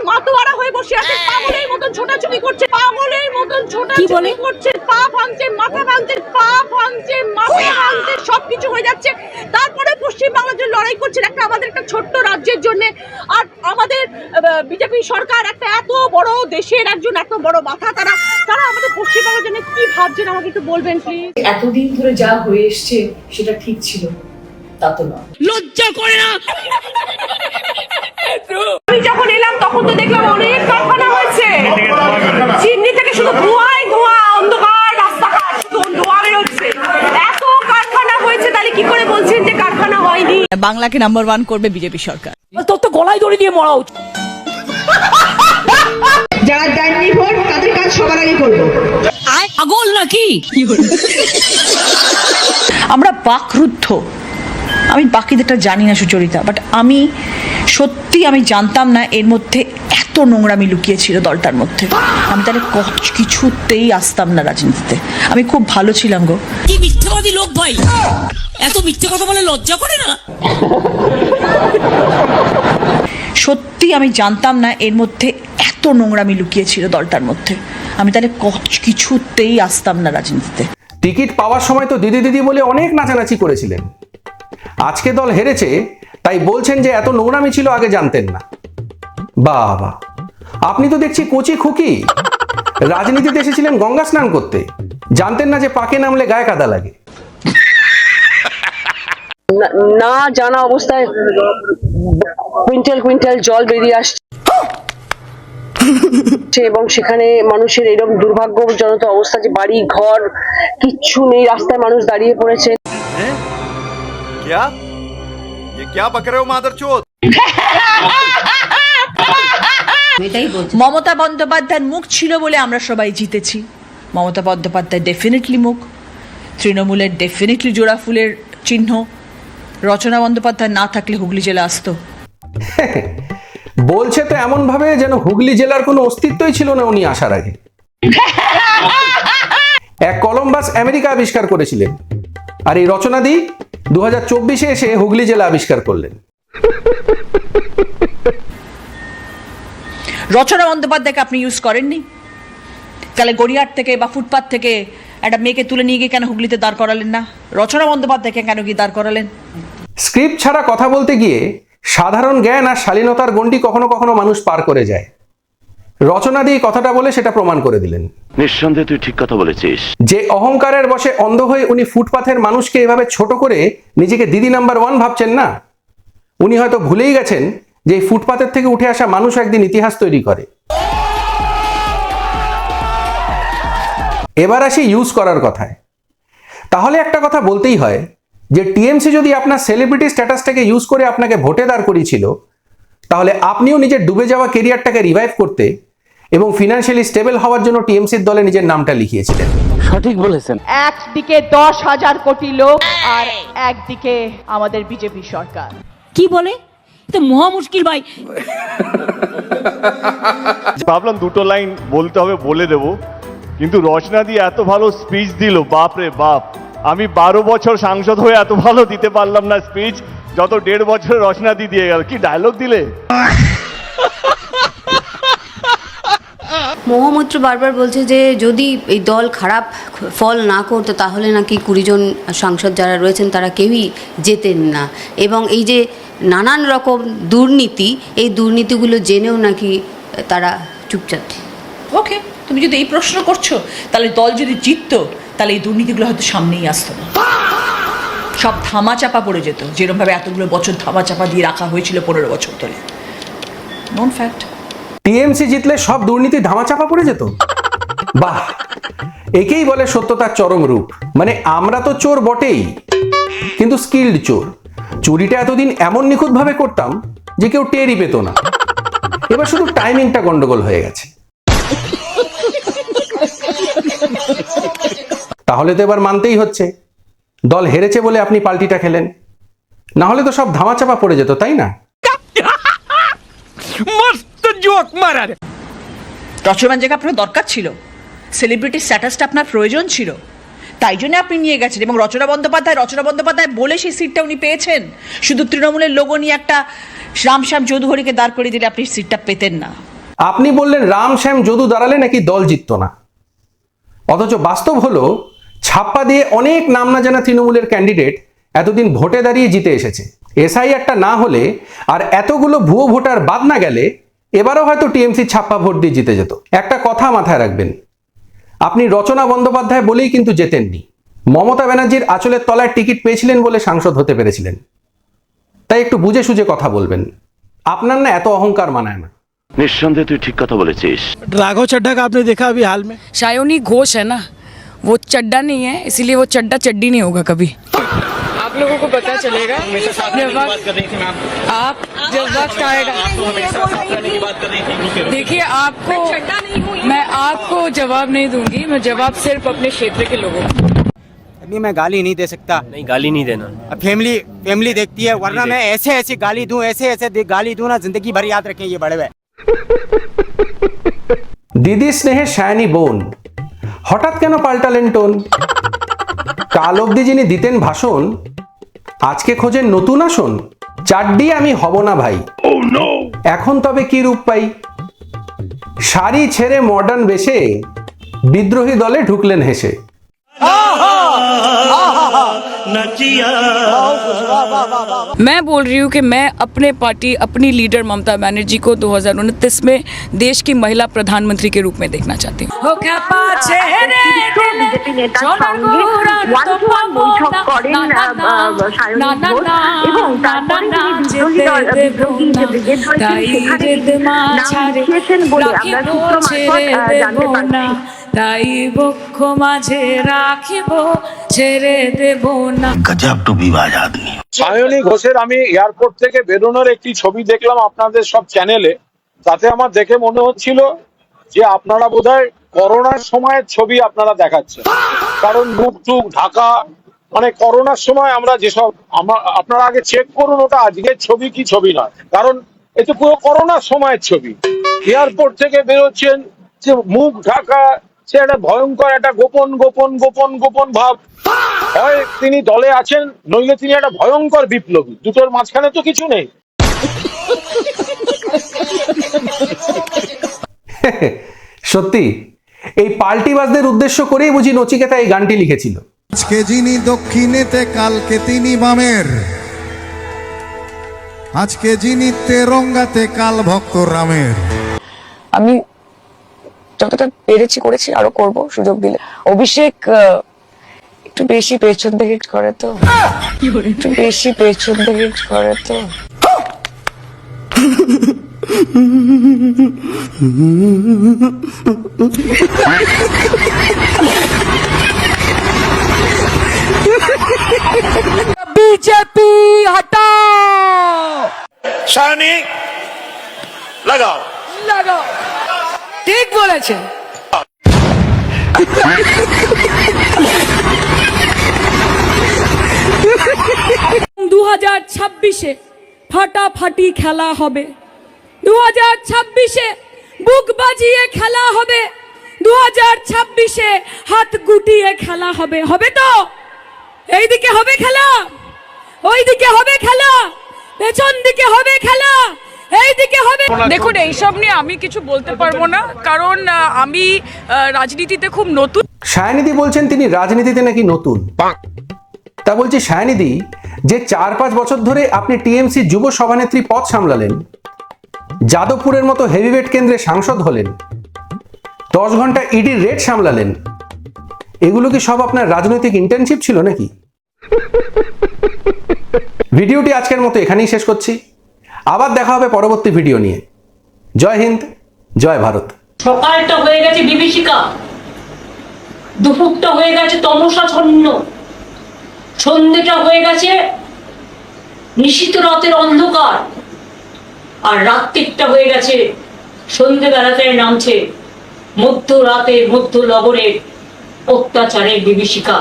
মাতোয়ারা হয়ে বসে আছে, পাগলের মতন ছোটাছুটি করছে, পাগলের মতন ছোটাছুটি করছে, পা ভাঙছে, মাথা ভাঙছে, পা ভাঙছে, মাথা ভাঙছে, সবকিছু হয়ে যাচ্ছে। তারপরে পশ্চিমবাংলার জন্য লড়াই করছেন একটা আমাদের একটা ছোট্ট রাজ্যের জন্য। আর আমাদের বিজেপি সরকার একটা এত বড় দেশের একজন এত বড় মাথা, তারা আমাদের পশ্চিমবাংলার জন্য কি ভাবছেন আমাকে একটু বলবেন প্লিজ। এতদিন ধরে যা হয়ে এসছে সেটা ঠিক ছিল তা তো নয়। লজ্জা করে না? আমি যখন এলাম তখন তো দেখলাম অনেক কারখানা হয়েছে, চিমনি থেকে শুধু ধোঁয়াই ধোঁয়া, অন্ধকার রাস্তাঘাট শুধু ধোঁয়া বেরোচ্ছে, এত কারখানা হয়েছে, তাহলে কি করে বলছেন যে কারখানা হয়নি? বাংলাকে নাম্বার 1 করবে বিজেপি সরকার। তোর তো গলায় দড়ি দিয়ে মরা উচিত। যারা দেননি ভোট তাদের কাজ সবার আগে করবো। পাগল নাকি? আমরা বাকরুদ্ধ। আমি বাকিদেরটা জানি না সুচরিতা, বাট আমি সত্যি আমি জানতাম না এর মধ্যে এত নোংরামি লুকিয়েছিল দলটার মধ্যে। আমি তাহলে কিছুতেই আসতাম না রাজনীতিতে। আমি খুব ভালো ছিলাম গো। কি মিথ্যাবাদী লোক ভাই, এত মিথ্যে কথা বলে লজ্জা করে না? সত্যি আমি জানতাম না এর মধ্যে এত নোংরামি লুকিয়েছিল দলটার মধ্যে। আমি তাহলে কিছুতেই আসতাম না রাজনীতিতে। টিকিট পাওয়ার সময় তো দিদি দিদি বলে অনেক নাচানাচি করেছিলেন। আজকে দল হেরেছে তাই বলছেন যে এত নোংরামি ছিল আগে জানতেন না। বাবা, আপনি তো দেখছি কচি খুকি। রাজনীতিতে এসেছিলেন গঙ্গা স্নান করতে, জানতেন না যে পাকে নামলে গায়ে কাদা লাগে। না জানা অবস্থায় কুইন্টাল কুইন্টাল জল বেরিয়ে আসছে এবং সেখানে মানুষের এরকম দুর্ভাগ্যজনক অবস্থা যে বাড়ি ঘর কিচ্ছু নেই, রাস্তায় মানুষ দাঁড়িয়ে পড়েছে। মমতা বন্দ্যোপাধ্যায়ের মুখ ছিল বলে আমরা সবাই জিতেছি। মমতা বন্দ্যোপাধ্যায় ডেফিনেটলি মুখ, তৃণমূলের ডেফিনেটলি জোড়া ফুলের চিহ্ন। রচনা বন্দ্যোপাধ্যায় না থাকলে হুগলি জেলা আসতো। বলছে তো এমন ভাবে যেন হুগলি জেলার কোনো অস্তিত্বই ছিল না উনি আসার আগে। এক কলম্বাস আমেরিকা আবিষ্কার করেছিলেন, আর এই রচনাদি 2024-এ এসে হুগলি জেলা আবিষ্কার করলেন। রচনা বন্দ্যোপাধ্যায়কে আপনি ইউজ করেননি? তাহলে গড়িয়াহাট থেকে বা ফুটপাথ থেকে একটা মেয়েকে তুলে নিয়ে গিয়ে কেন হুগলিতে দাঁড় করালেন না? রচনা বন্দ্যোপাধ্যায়কে কেন গিয়ে দাঁড় করালেন? স্ক্রিপ্ট ছাড়া কথা বলতে গিয়ে সাধারণ জ্ঞান আর শালীনতার গণ্ডি কখনো কখনো মানুষ পার করে যায়। রচনা দিয়ে কথাটা বলে সেটা প্রমাণ করে দিলেন। নিঃসন্দেহে তুই ঠিক কথা বলেছিস। যে অহংকারের বশে অন্ধ হয়ে উনি ফুটপাথের মানুষকে এভাবে ছোট করে নিজেকে দিদি নাম্বার 1 ভাবছেন না, উনি হয়তো ভুলেই গেছেন যে এই ফুটপাথের থেকে উঠে আসা মানুষ একদিন ইতিহাস তৈরি করে। এবার আসি ইউজ করার কথায়। তাহলে একটা কথা বলতেই হয় যে টিএমসি যদি আপনার সেলিব্রিটি স্ট্যাটাসটাকে ইউজ করে আপনাকে ভোটে দাঁড় করিয়েছিল, তাহলে আপনিও নিজের ডুবে যাওয়া কেরিয়ারটাকে রিভাইভ করতে এবং ফিনান্সিয়ালি স্টেবল হওয়ার জন্য টিএমসির দলে নিজের নামটা লিখিয়েছিলেন। সঠিক বলেছেন। একদিকে 10,000 কোটি লোক আর একদিকে আমাদের বিজেপি সরকার। কি বলে? তো মহা মুশকিল ভাই। ভাবলাম দুটো লাইন বলতে হবে, বলে দেব, কিন্তু রচনা দিয়ে এত ভালো স্পিচ দিল, বাপ রে বাপ। আমি 12 বছর সাংসদ হয়ে এত ভালো দিতে পারলাম না স্পিচ যত 1.5 বছরে রচনা দিয়ে গেল। কি ডায়লগ দিলে! মহামূত্র বারবার বলছে যে যদি এই দল খারাপ ফল না করতো তাহলে নাকি 20 জন সাংসদ যারা রয়েছেন তারা কেউই যেতেন না, এবং এই যে নানান রকম দুর্নীতি, এই দুর্নীতিগুলো জেনেও নাকি তারা চুপচাপ। ওকে, তুমি যদি এই প্রশ্ন করছো তাহলে দল যদি জিততো তাহলে এই দুর্নীতিগুলো হয়তো সামনেই আসতো না, সব ধামাচাপা পড়ে যেত, যেরকমভাবে এতগুলো বছর ধামাচাপা দিয়ে রাখা হয়েছিল 15 বছর ধরে। নন ফ্যাক্ট। টিএমসি জিতলে সব দুর্নীতি ধামাচাপা পড়ে যেত? বাহ, একেই বলে সত্যতার চরম রূপ। মানে আমরা তো চোর বটেই, কিন্তু স্কিল্ড চোর। চুরিটা এতদিন এমন নিখুঁতভাবে করতাম যে কেউ টেরই পেত না। এবার শুধু টাইমিংটা গন্ডগোল হয়ে গেছে। তাহলে তো এবার মানতেই হচ্ছে দল হেরেছে বলে আপনি পাল্টিটা খেলেন, না হলে তো সব ধামাচাপা পড়ে যেত, তাই না? রচনা জায়গা আপনার দরকার ছিল, সেলিব্রিটি স্ট্যাটাসটা আপনার প্রয়োজন ছিল, তাই জন্য আপনি নিয়ে গেছেন। এবং রচনা বন্দ্যোপাধ্যায় বলে সেই সিটটা উনি পেয়েছেন। শুধু তৃণমূলের লোগো নিয়ে একটা রামশ্যাম চৌধুরীকে দাঁড় করিয়ে দিলে আপনি সিটটা পেতেন না। আপনি বললেন রাম শ্যাম যদু দাঁড়ালে নাকি দল জিততো না, অথচ বাস্তব হলো ছাপ্পা দিয়ে অনেক নাম না জানা তৃণমূলের ক্যান্ডিডেট এতদিন ভোটে দাঁড়িয়ে জিতে এসেছে। এসআই একটা না হলে আর এতগুলো ভুয়ো ভোটার বাদ না গেলে এবারও হয়তো টিএমসি ছাপ্পা ভোট দিয়ে জিতে যেত। একটা কথা মাথায় রাখবেন, আপনি রচনা বন্দ্যোপাধ্যায় বলেই কিন্তু জেতেননি, মমতা ব্যানার্জির আঁচলের তলায় টিকিট পেয়েছিলেন বলে সাংসদ হতে পেরেছিলেন। তাই একটু বুঝে সুঝে কথা বলবেন, আপনার না এত অহংকার মানায় না। নিঃসন্দেহে তুই ঠিক কথা বলেছিস। राघव चड्ढा का आपने देखा अभी हाल में? शायोनी घोष है ना, वो चड्डा नहीं है, इसीलिए वो चड्डा चड्डी नहीं होगा कभी। आप लोगों को पता चलेगा आप जब वक्त आएगा। देखिए आपको मैं आपको जवाब नहीं दूंगी, मैं जवाब सिर्फ अपने क्षेत्र के लोगों को। अभी मैं गाली नहीं दे सकता। नहीं, गाली नहीं देना। फैमिली देखती है, वरना मैं ऐसे गाली दूं, ऐसे गाली दूं ना, जिंदगी भर याद रखें ये बड़े हुए। দিদি স্নেহে শায়নি বোন, হঠাৎ কেন পাল্টালেন টোন? কাল অবধি যিনি দিতেন ভাষণ, আজকে খোঁজেন নতুন আসন। চাড্ডি আমি হব না ভাই, এখন তবে কি রূপ পাই? শাড়ি ছেড়ে মডার্ন বেশে বিদ্রোহী দলে ঢুকলেন হেসে। मैं बोल रही हूँ कि मैं अपने पार्टी, अपनी लीडर ममता बनर्जी को 2029 में देश की महिला प्रधानमंत्री के रूप में देखना चाहती हूँ। বিজেপি নেতার সঙ্গে ওয়ান-টু-ওয়ান বৈঠক করেন সায়নী ঘোষ এবং তারপরে তিনি বিদ্রোহী যে ব্রিগেড রয়েছেন সেখানে নাম লিখিয়েছেন বলে আমরা সূত্র মারফত জানতে পারছি। তাই বক্ষ মাঝে রাখিব, ছেড়ে দেব না। গজব টু বিবাজ আদমি। সায়নী ঘোষের আমি এয়ারপোর্ট থেকে বেরোনোর একটি ছবি দেখলাম আপনাদের সব চ্যানেলে, তাতে আমার দেখে মনে হচ্ছিল যে আপনারা বোধহয় করোনার সময়ের ছবি আপনারা দেখাচ্ছেন, কারণ মুখ টুক ঢাকা, মানে করোনার সময় আমরা যেসব আপনারা আগে চেক করুন ওটা আজকের ছবি কি ছবি নয়, কারণ এটা পুরো করোনার সময়ের ছবি। এয়ারপোর্ট থেকে বেরোচ্ছেন, যে মুখ ঢাকা, সে একটা ভয়ঙ্কর একটা গোপন ভাব, হয় তিনি দলে আছেন নইলে তিনি একটা ভয়ঙ্কর বিপ্লবী, দুটোর মাঝখানে তো কিছু নেই। সত্যি এই পাল্টিবাজদের উদ্দেশ্য করেই বুঝি নচিকেতা এই গানটি লিখেছিল। আজকে যিনি দক্ষিণেতে কালকে তিনি বামের, আজকে যিনি তেরঙ্গাতে কাল ভক্ত রামের। আমি যতটা পেরেছি করেছি, আরো করব সুযোগ দিলে। অভিষেক একটু বেশি পেছন থেকে করে তো, বিজেপি হটাও, শায়নী লাগাও। ঠিক বলেছেন। 2026-এ ফাটাফাটি খেলা হবে, 2026-এ বুক বাজিয়ে খেলা হবে, 2026-এ হাত গুটিয়ে খেলা হবে। হবে তো? এইদিকে হবে খেলা, ওইদিকে হবে খেলা, পেছন দিকে হবে খেলা, এইদিকে হবে। দেখুন, এইসব নিয়ে আমি কিছু বলতে পারবো না, কারণ আমি রাজনীতিতে খুব নতুন। শায়নিদি বলছেন তিনি রাজনীতিতে নাকি নতুন। তা বলছি শায়নিদি, যে 4-5 বছর ধরে আপনি টিএমসি যুব সভানেত্রী পদ সামলালেন, যাদবপুরের মতো হেভিওয়েট কেন্দ্রে সাংসদ হলেন, 10 ঘন্টা ইডির রেড সামলালেন, এগুলো কি সব আপনার রাজনৈতিক ইন্টার্নশিপ ছিল নাকি? ভিডিওটি আজকের মতো এখানেই শেষ করছি, আবার দেখা হবে পরবর্তী ভিডিও নিয়ে। জয় হিন্দ, জয় ভারত। সকালটা হয়ে গেছে বিভীষিকা, দুপুরটা হয়ে গেছে তমসাচ্ছন্ন, সন্ধ্যেটা হয়ে গেছে নিশীথ রাতের অন্ধকার, আর রাত্রিটা হয়ে গেছে সন্ধ্যেবেলাতে নামছে মধ্যরাতে মধ্য লবণের অত্যাচারের বিভীষিকা।